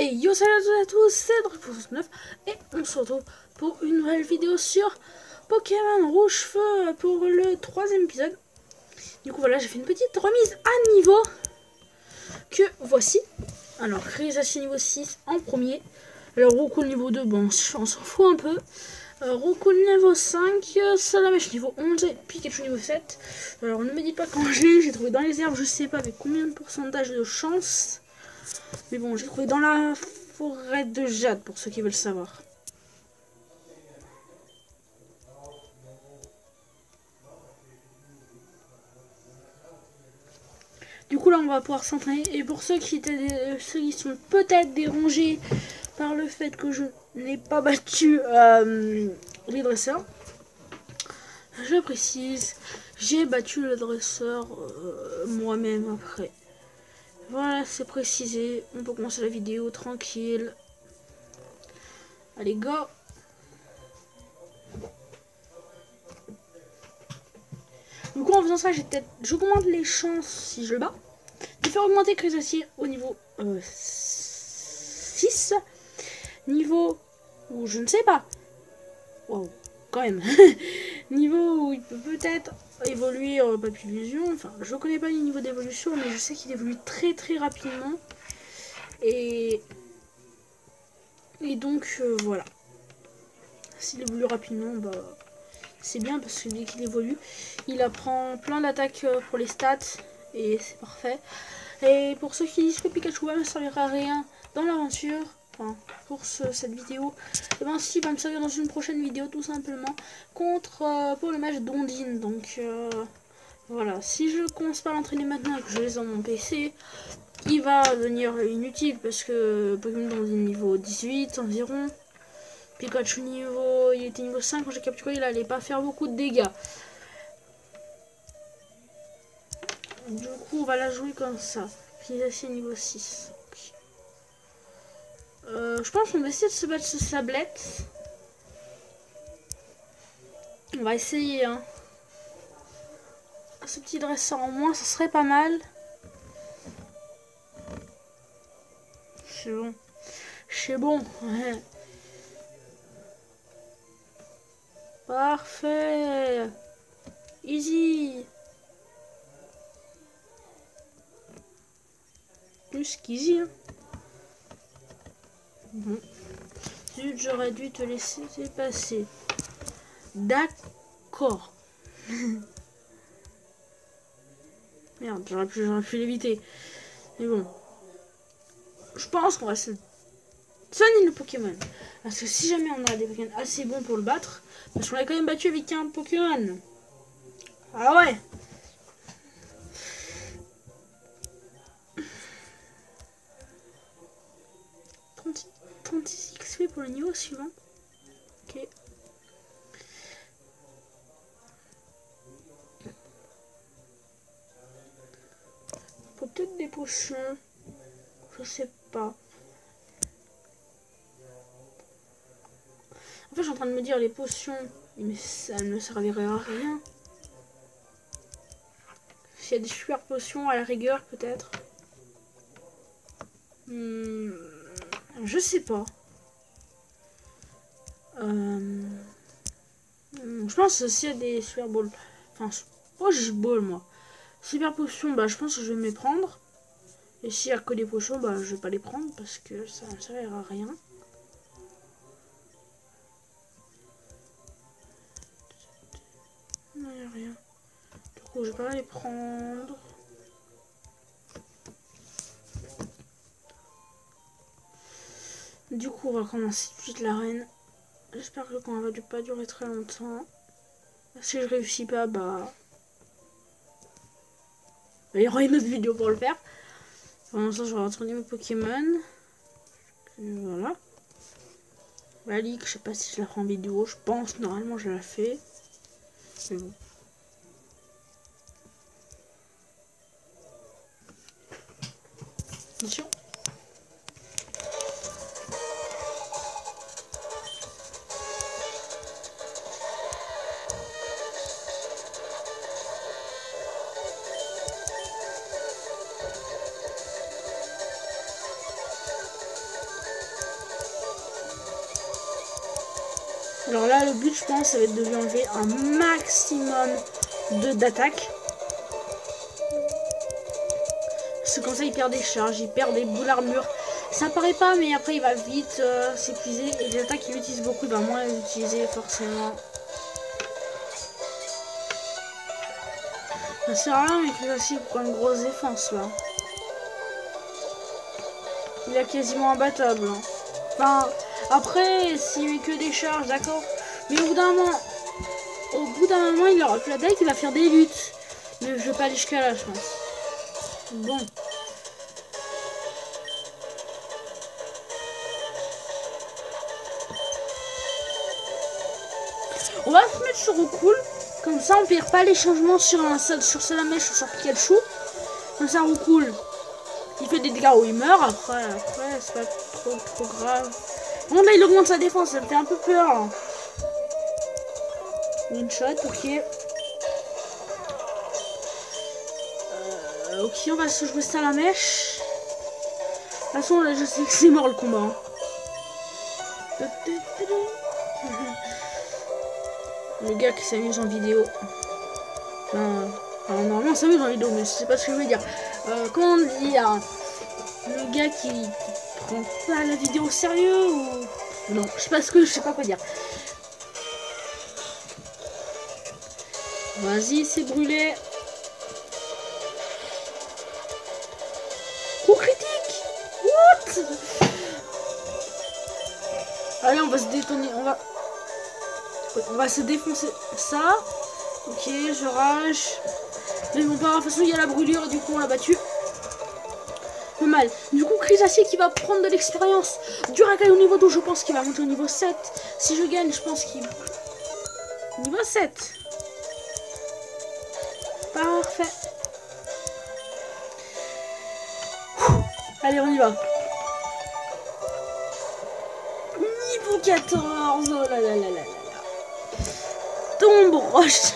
Et yo salut à tous, c'est Drac69 et on se retrouve pour une nouvelle vidéo sur Pokémon Rouge Feu pour le 3e épisode. Du coup voilà, j'ai fait une petite remise à niveau que voici. Alors Crisassi niveau 6 en premier. Alors Roucoule niveau 2, bon on s'en fout un peu. Roucoule niveau 5, Salamèche niveau 11 et Pikachu niveau 7. Alors ne me dites pas quand j'ai trouvé dans les herbes, je sais pas avec combien de pourcentage de chance. Mais bon, j'ai trouvé dans la forêt de Jade, pour ceux qui veulent savoir. Du coup, là, on va pouvoir s'entraîner. Et pour ceux qui sont peut-être dérangés par le fait que je n'ai pas battu les dresseurs, je précise, j'ai battu le dresseur moi-même après. Voilà, c'est précisé. On peut commencer la vidéo tranquille. Allez, go! Du coup, en faisant ça, j'augmente les chances, si je le bats, de faire augmenter Crisassi au niveau 6. Niveau où je ne sais pas. Wow, quand même. Niveau où il peut peut-être évoluer en Papillusion. Enfin, je ne connais pas les niveaux d'évolution, mais je sais qu'il évolue très très rapidement. Et donc, voilà. S'il évolue rapidement, bah... c'est bien parce que dès qu'il évolue, il apprend plein d'attaques pour les stats et c'est parfait. Et pour ceux qui disent que Pikachu ne servira à rien dans l'aventure, enfin pour cette vidéo, et ben si, il va me servir dans une prochaine vidéo tout simplement contre pour le match d'Ondine. Donc voilà, si je commence pas à l'entraîner maintenant et que je laisse dans mon PC, il va devenir inutile parce que Pokémon d'Ondine niveau 18 environ. Pikachu il était niveau 5 quand j'ai capturé, il allait pas faire beaucoup de dégâts. Du coup, on va la jouer comme ça. Crisassi niveau 6. Okay. Je pense qu'on va essayer de se battre ce Sablette. On va essayer, hein. Ce petit dresseur en moins, ça serait pas mal. C'est bon. C'est bon. Ouais. Parfait. Easy. Plus qu'easy, hein. Bon. Zut, j'aurais dû te laisser passer. D'accord. Merde, j'aurais pu l'éviter. Mais bon. Je pense qu'on va se soigner le Pokémon. Parce que si jamais on a des Pokémon assez bons pour le battre, parce qu'on l'a quand même battu avec un Pokémon. Ah ouais. 36 XP pour le niveau suivant. Ok. Faut peut-être des potions. Je sais pas. En fait, je suis en train de me dire les potions, mais ça ne servirait à rien. S'il y a des super potions à la rigueur, peut-être. Je sais pas. Je pense que s'il y a des super balls. Enfin, oh, j'ai ball moi. Super potions, bah je pense que je vais me les prendre. Et s'il y a que des potions, bah je vais pas les prendre parce que ça ne servira à rien. Non, il n'y a rien. Du coup, je vais pas les prendre. Du coup, on va commencer tout de suite l'arène. J'espère que le combat va pas durer très longtemps. Si je réussis pas, bah... il y aura une autre vidéo pour le faire. Pendant ça, je vais retourner mes Pokémon. Et voilà. La ligue, je sais pas si je la ferai en vidéo. Je pense, normalement, je la fais. Mais bon. Attention. Genre là, le but, je pense, ça va être de lui enlever un maximum d'attaque. Parce que comme ça, il perd des charges, il perd des bouts d'armure. Ça paraît pas, mais après, il va vite s'épuiser. Et les attaques qu'il utilise beaucoup, il va moins les utiliser forcément. Ça sert à rien, mais que aussi pour une grosse défense là. Il est quasiment imbattable. Hein. Enfin, après, s'il met que des charges, d'accord. Mais au bout d'un moment, il aura plus la taille, il va faire des luttes. Mais je vais pas aller jusqu'à là, je pense. Bon. On va se mettre sur Recool. Comme ça, on perd pas les changements sur Salamèche ou sur Pikachu. Comme ça, Recool. Il fait des dégâts où il meurt. Après c'est pas trop grave. Bon, là, il augmente sa défense. Ça me fait un peu peur. One shot, ok. Ok, on va se jouer Salamèche. De toute façon, là, je sais que c'est mort le combat. Hein. Le gars qui s'amuse en vidéo. Enfin, normalement, ça s'amuse en vidéo, mais je sais pas ce que je veux dire. Comment on dit hein, le gars qui prend pas la vidéo au sérieux ou... Non, je sais pas quoi dire. Vas-y, c'est brûlé. Coup critique. What? Allez, on va se détonner. On va se défoncer ça. Ok, je rage. Mais bon, par de toute façon, il y a la brûlure et du coup, on l'a battu. Le mal. Du coup, Crisacier qui va prendre de l'expérience. Du racaille au niveau 12, je pense qu'il va monter au niveau 7. Si je gagne, je pense qu'il... Niveau 7. Parfait. Allez, on y va. Niveau 14. Oh là là là là là. Tombe roche.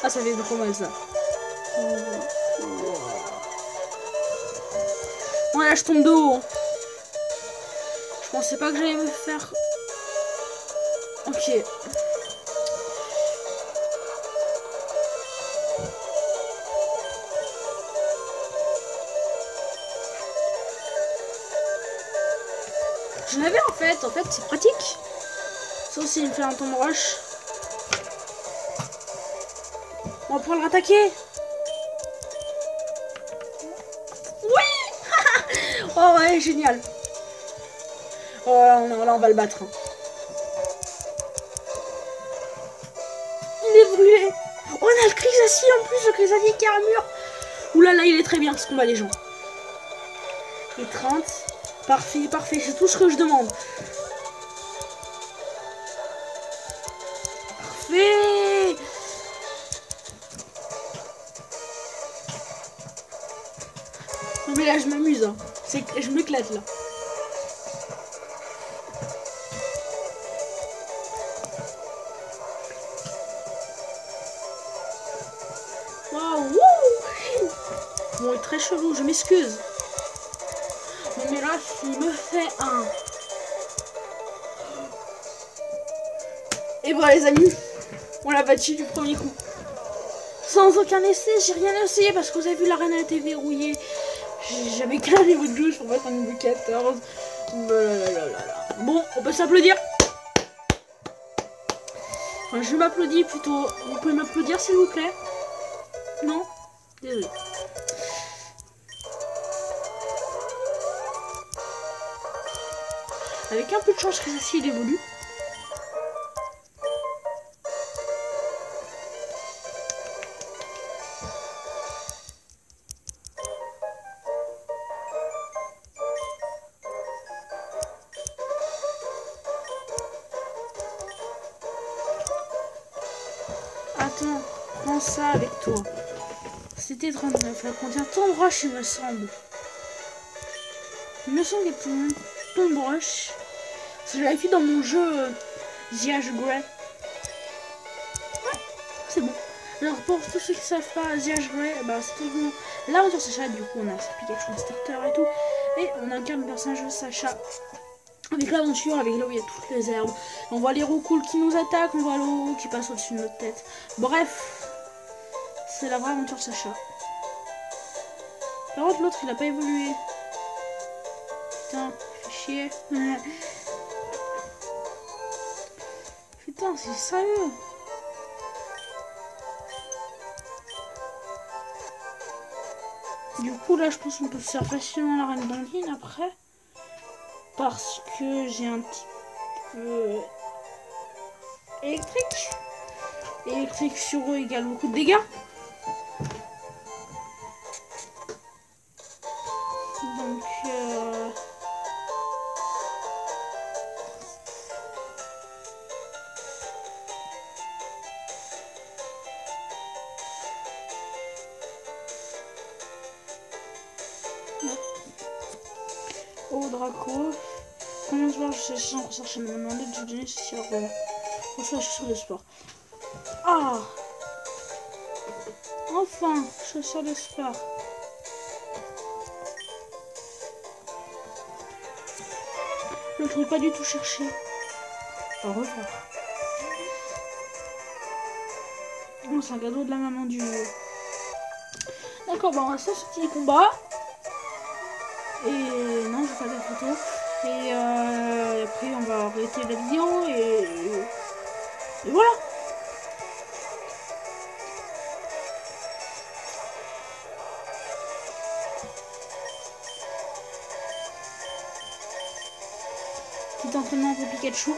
Ah, ça fait trop mal ça. Bon, là je tombe de haut. Je pensais pas que j'allais me faire. Ok. Je l'avais en fait c'est pratique. Ça aussi il me fait un tombe roche. On va pouvoir le rattaquer. Oui. Oh ouais, génial. Oh là, on va le battre. Il est brûlé. On a le Crisacier en plus, le Crisacier qui a armure. Oulala, il est très bien ce combat les gens. Et 30. Parfait, parfait, c'est tout ce que je demande. Parfait. Non mais là je m'amuse, hein. Je m'éclate là. Waouh. Bon, il est très chelou, je m'excuse. Mais là, s'il me fait un... Et voilà les amis, on l'a battu du premier coup. Sans aucun essai, j'ai rien essayé parce que vous avez vu l'arène a été verrouillée. J'avais qu'un niveau de 12 pour mettre un niveau 14. Bon, on peut s'applaudir. Enfin, je m'applaudis plutôt. Vous pouvez m'applaudir s'il vous plaît? Non? Désolé. Avec un peu de chance que ceci il évolue. Attends, prends ça avec toi. C'était 39, elle contient Tombe Roche il me semble. Il me semble qu'il y a Tombe Roche. Je vérifie dans mon jeu Ziage Grey. Ouais, c'est bon. Alors pour tous ceux qui ne savent pas, Ziage Grey, bah, c'est tout bon. L'aventure Sacha, du coup on a Pikachu en starter et tout. Et on incarne le personnage de Sacha. avec l'aventure, avec là où il y a toutes les herbes. On voit les roucoules qui nous attaquent, on voit l'eau qui passe au-dessus de notre tête. Bref, c'est la vraie aventure de Sacha. Par contre, l'autre, il a pas évolué. Putain, fait chier. Putain, c'est sérieux. Du coup, là, je pense qu'on peut faire facilement la reine d'Anguine après. Parce que j'ai un petit peu électrique. Électrique sur eux égale beaucoup de dégâts. Donc, au Draco. Comment se voir, je sais en recherche me demander de donner sur pour ça, chaussures de sport. Ah, enfin, chaussures de sport. L'autre n'est pas du tout cherché. Au revoir. Oh, c'est un cadeau de la maman du jeu. D'accord, bon, on va faire ce petit combat. Et non, je vais pas de photo. Et après, on va arrêter la vidéo et voilà. Petit entraînement pour Pikachu.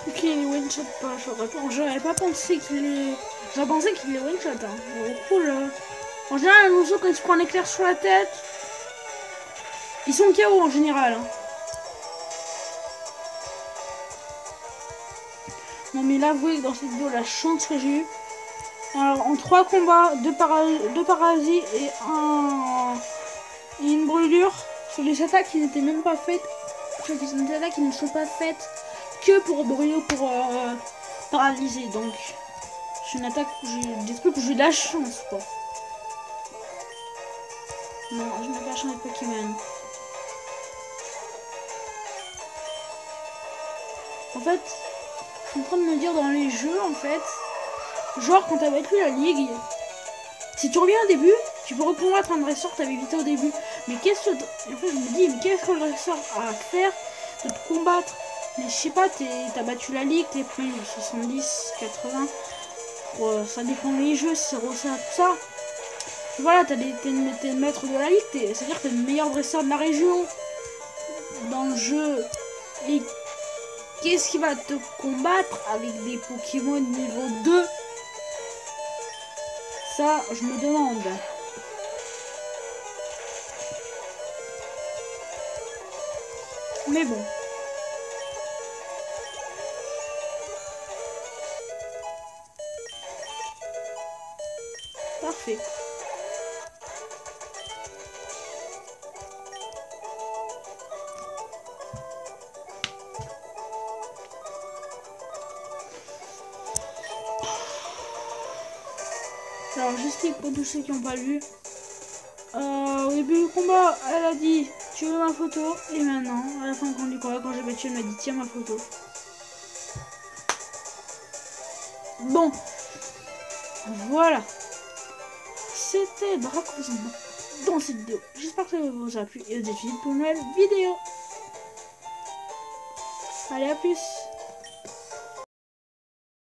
Ok, il est one shot pas, j'aurais pas pensé qu'il est. J'aurais pensé qu'il est one shot. Hein. Cool. En général, un oiseau, quand il se prend un éclair sur la tête, ils sont KO en général. Hein. Non, mais là, avouez que dans cette vidéo, la chance que j'ai eue. Alors, en 3 combats, 2 parasites et une brûlure sur des attaques qui n'étaient même pas faites. Sur des attaques qui ne sont pas faites que pour brûler ou pour paralyser. Donc, c'est une attaque où j'ai des trucs où j'ai de la chance, quoi. Non, je n'ai pas changé de Pokémon. En fait, je suis en train de me dire dans les jeux, en fait, genre quand t'as battu la ligue, si tu reviens au début, tu peux recombattre un dresseur que t'avais évité au début. Mais qu'est-ce que... En fait, je me dis, mais qu'est-ce que le dresseur a à faire de te combattre? Mais je sais pas, t'as battu la ligue, t'es pris 70, 80. Ça dépend des jeux, c'est ça, tout ça. Voilà, t'es le maître de la ligue, c'est-à-dire que t'es le meilleur dresseur de la région dans le jeu. Et qu'est-ce qui va te combattre avec des Pokémon niveau 2? Ça, je me demande. Mais bon. Parfait. Alors, j'explique pour tous ceux qui n'ont pas lu. Au début du combat, elle a dit tu veux ma photo? Et maintenant, à la fin du combat, quand j'ai battu, elle m'a dit tiens ma photo. Bon, voilà. C'était Dracozone dans cette vidéo. J'espère que ça vous a plu et vous êtes pour une nouvelle vidéo. Allez, à plus.